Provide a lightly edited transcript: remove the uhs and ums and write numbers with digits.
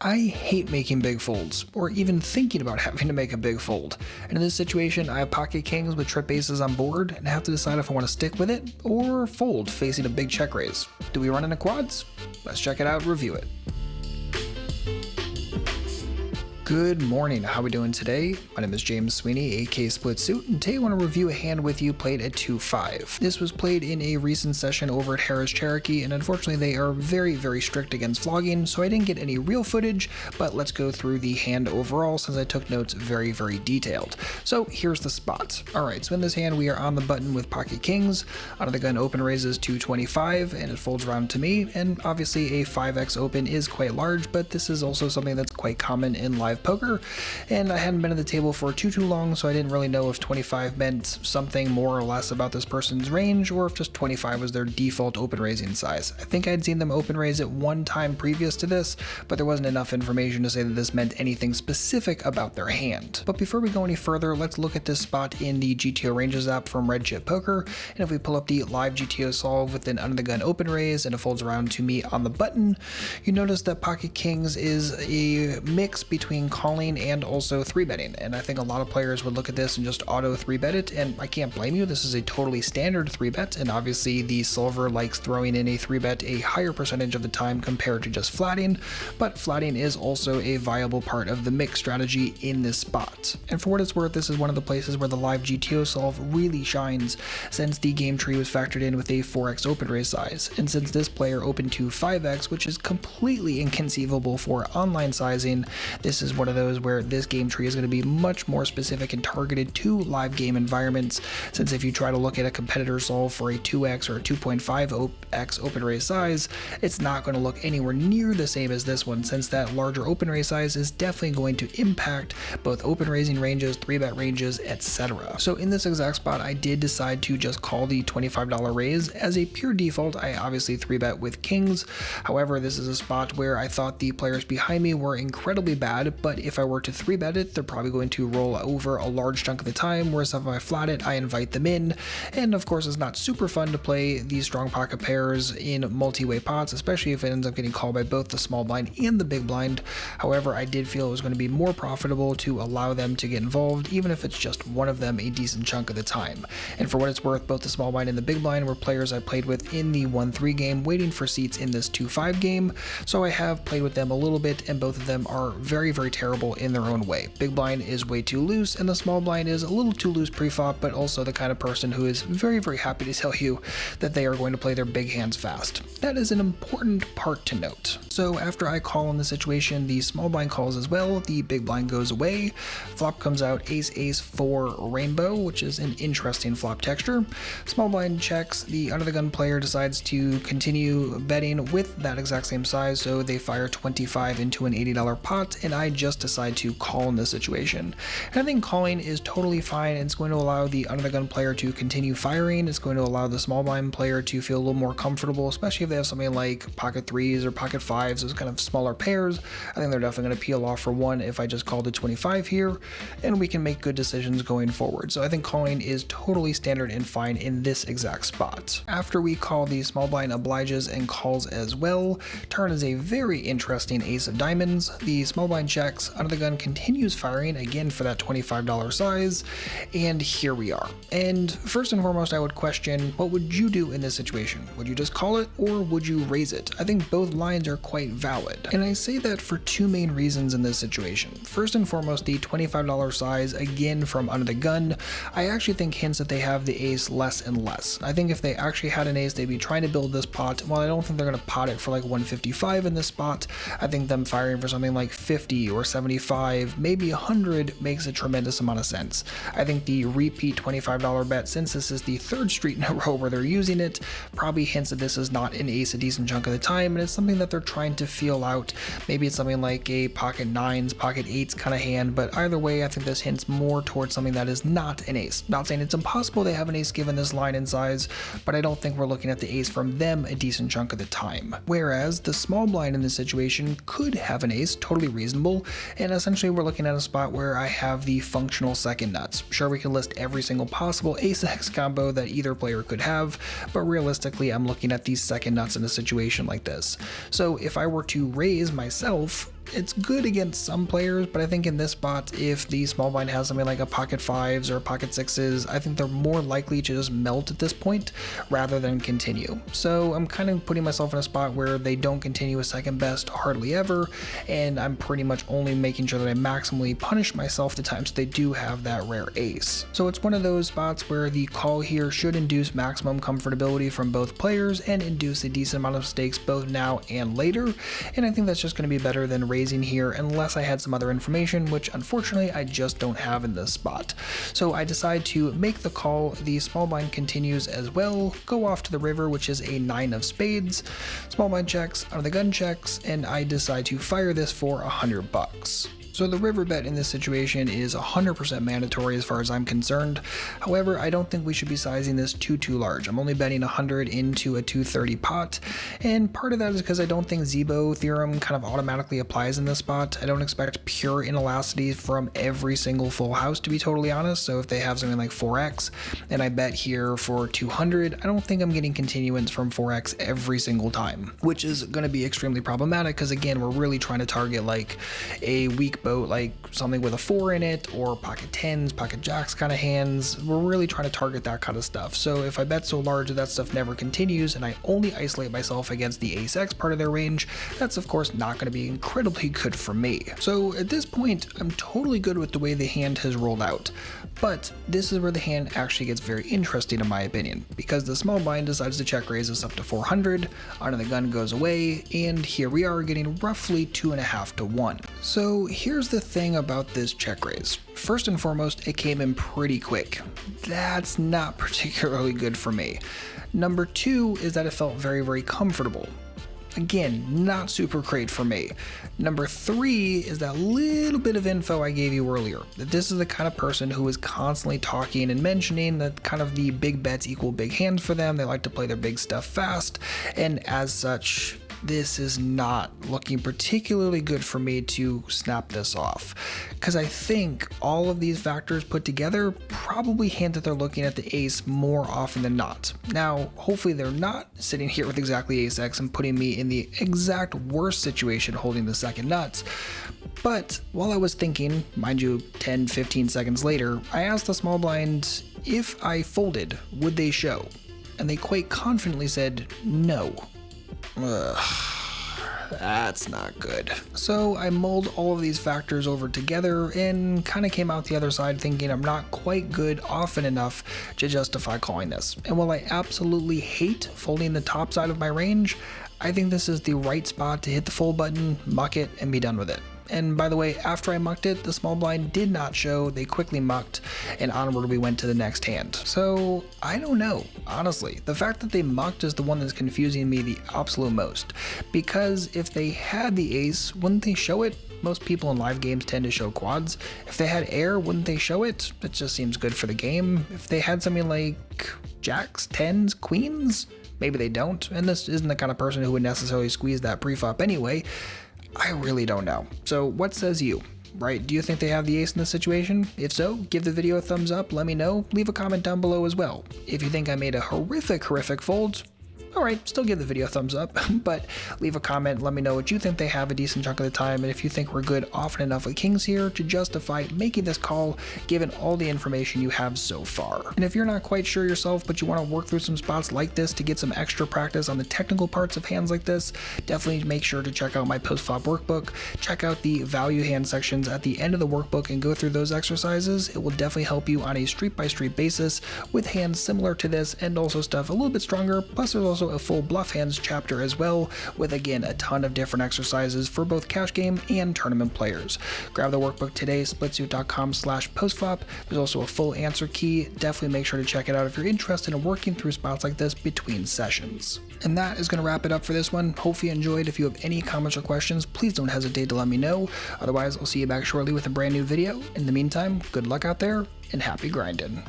I hate making big folds, or even thinking about having to make a big fold. And in this situation, I have pocket kings with trip aces on board and have to decide if I want to stick with it or fold facing a big check raise. Do we run into quads? Let's check it out and review it. Good morning, how are we doing today? My name is James Sweeney, aka Split Suit, and today I want to review a hand with you played at 2-5. This was played in a recent session over at Harris Cherokee, and unfortunately they are very strict against flogging, so I didn't get any real footage, but let's go through the hand overall since I took notes very detailed. So here's the spot. Alright, so in this hand we are on the button with pocket kings, under the gun open raises 225, and it folds around to me, and obviously a 5x open is quite large, but this is also something that's quite common in live poker, and I hadn't been at the table for too long, so I didn't really know if 25 meant something more or less about this person's range, or if just 25 was their default open raising size. I think I'd seen them open raise it one time previous to this, but there wasn't enough information to say that this meant anything specific about their hand. But before we go any further, let's look at this spot in the GTO Ranges app from Red Chip Poker, and if we pull up the live GTO solve with an under the gun open raise and it folds around to me on the button, you notice that pocket kings is a mix between calling and also 3-betting, and I think a lot of players would look at this and just auto 3-bet it, and I can't blame you. This is a totally standard 3-bet, and obviously the solver likes throwing in a 3-bet a higher percentage of the time compared to just flatting, but flatting is also a viable part of the mix strategy in this spot. And for what it's worth, this is one of the places where the live GTO solve really shines, since the game tree was factored in with a 4x open raise size, and since this player opened to 5x, which is completely inconceivable for online sizing, this is one of those where this game tree is going to be much more specific and targeted to live game environments, since if you try to look at a competitor solve for a 2x or a 2.5x open raise size, it's not going to look anywhere near the same as this one, since that larger open raise size is definitely going to impact both open raising ranges, 3-bet ranges, etc. So in this exact spot, I did decide to just call the $25 raise. As a pure default, I obviously 3-bet with kings. However, this is a spot where I thought the players behind me were incredibly bad, but if I were to 3-bet it, they're probably going to roll over a large chunk of the time, whereas if I flat it, I invite them in, and of course it's not super fun to play these strong pocket pairs in multi-way pots, especially if it ends up getting called by both the small blind and the big blind. However, I did feel it was going to be more profitable to allow them to get involved, even if it's just one of them a decent chunk of the time. And for what it's worth, both the small blind and the big blind were players I played with in the 1-3 game, waiting for seats in this 2-5 game, so I have played with them a little bit, and both of them are very terrible in their own way. Big blind is way too loose, and the small blind is a little too loose pre-flop, but also the kind of person who is very happy to tell you that they are going to play their big hands fast. That is an important part to note. So after I call in the situation, the small blind calls as well, the big blind goes away, flop comes out ace 4 rainbow, which is an interesting flop texture. Small blind checks, the under the gun player decides to continue betting with that exact same size, so they fire 25 into an $80 pot, and I just decide to call in this situation. And I think calling is totally fine. It's going to allow the under the gun player to continue firing. It's going to allow the small blind player to feel a little more comfortable, especially if they have something like pocket 3s or pocket 5s, those kind of smaller pairs. I think they're definitely going to peel off for one if I just called the 25 here, and we can make good decisions going forward. So I think calling is totally standard and fine in this exact spot. After we call, the small blind obliges and calls as well. Turn is a very interesting ace of diamonds. The small blind checks, under the gun continues firing again for that $25 size, and here we are. And first and foremost, I would question, what would you do in this situation? Would you just call it, or would you raise it? I think both lines are quite valid, and I say that for two main reasons in this situation. First and foremost, the $25 size, again from under the gun, I actually think hints that they have the ace less and less. I think if they actually had an ace, they'd be trying to build this pot. While I don't think they're going to pot it for like 155 in this spot, I think them firing for something like 50 or 75, maybe 100 makes a tremendous amount of sense. I think the repeat $25 bet, since this is the third street in a row where they're using it, probably hints that this is not an ace a decent chunk of the time, and it's something that they're trying to feel out. Maybe it's something like a pocket 9s, pocket 8s kind of hand, but either way, I think this hints more towards something that is not an ace. Not saying it's impossible they have an ace given this line and size, but I don't think we're looking at the ace from them a decent chunk of the time. Whereas the small blind in this situation could have an ace, totally reasonable, and essentially we're looking at a spot where I have the functional second nuts. Sure, we can list every single possible ace-x combo that either player could have, but realistically I'm looking at these second nuts in a situation like this. So if I were to raise myself, It's good against some players, but I think in this spot, if the small blind has something like a pocket fives or pocket sixes, I think they're more likely to just melt at this point rather than continue. So I'm kind of putting myself in a spot where they don't continue a second best hardly ever, and I'm pretty much only making sure that I maximally punish myself the times they do have that rare ace. So it's one of those spots where the call here should induce maximum comfortability from both players and induce a decent amount of stakes both now and later, and I think that's just going to be better than raising here unless I had some other information, which unfortunately I just don't have in this spot. So I decide to make the call. The small blind continues as well, go off to the river, which is a 9 of spades. Small blind checks, under the gun checks, and I decide to fire this for $100. So the river bet in this situation is 100% mandatory as far as I'm concerned. However, I don't think we should be sizing this too large. I'm only betting 100 into a 230 pot, and part of that is because I don't think Zebo theorem kind of automatically applies in this spot. I don't expect pure inelasticity from every single full house, to be totally honest. So if they have something like 4x and I bet here for 200, I don't think I'm getting continuance from 4x every single time, which is going to be extremely problematic because again, we're really trying to target like a weak boat, like something with a 4 in it, or pocket 10s, pocket jacks kind of hands. We're really trying to target that kind of stuff. So if I bet so large that stuff never continues and I only isolate myself against the ace x part of their range, that's of course not going to be incredibly good for me. So at this point, I'm totally good with the way the hand has rolled out. But this is where the hand actually gets very interesting in my opinion, because the small blind decides to check raise us up to 400, under the gun goes away, and here we are getting roughly 2.5 to 1. So here's the thing about this check raise. First and foremost, it came in pretty quick. That's not particularly good for me. Number 2 is that it felt very comfortable. Again, not super great for me. Number 3 is that little bit of info I gave you earlier, that this is the kind of person who is constantly talking and mentioning that kind of the big bets equal big hands for them. They like to play their big stuff fast, and as such, this is not looking particularly good for me to snap this off, because I think all of these factors put together probably hint that they're looking at the ace more often than not. Now, hopefully they're not sitting here with exactly ace x and putting me in the exact worst situation holding the second nuts. But while I was thinking, mind you, 10-15 seconds later, I asked the small blind if I folded, would they show? And they quite confidently said no. That's not good. So I mulled all of these factors over together and kind of came out the other side thinking I'm not quite good often enough to justify calling this. And while I absolutely hate folding the top side of my range, I think this is the right spot to hit the fold button, muck it, and be done with it. And by the way, after I mucked it, the small blind did not show, they quickly mucked, and onward we went to the next hand. So, I don't know, honestly. The fact that they mucked is the one that's confusing me the absolute most. Because if they had the ace, wouldn't they show it? Most people in live games tend to show quads. If they had air, wouldn't they show it? It just seems good for the game. If they had something like jacks, 10s, queens, maybe they don't, and this isn't the kind of person who would necessarily squeeze that preflop anyway. I really don't know. So what says you? Right? Do you think they have the ace in this situation? If so, give the video a thumbs up, let me know, leave a comment down below as well. If you think I made a horrific fold, alright, still give the video a thumbs up, but leave a comment, let me know what you think they have a decent chunk of the time, and if you think we're good often enough with kings here to justify making this call given all the information you have so far. And if you're not quite sure yourself, but you want to work through some spots like this to get some extra practice on the technical parts of hands like this, definitely make sure to check out my post-flop workbook, check out the value hand sections at the end of the workbook and go through those exercises. It will definitely help you on a street-by-street basis with hands similar to this and also stuff a little bit stronger, plus there's also a full bluff hands chapter as well, with again a ton of different exercises for both cash game and tournament players. Grab the workbook today, splitsuit.com/postflop. There's also a full answer key. Definitely make sure to check it out if you're interested in working through spots like this between sessions. And that is going to wrap it up for this one. Hopefully you enjoyed. If you have any comments or questions, please don't hesitate to let me know. Otherwise, I'll see you back shortly with a brand new video. In the meantime, good luck out there and happy grinding.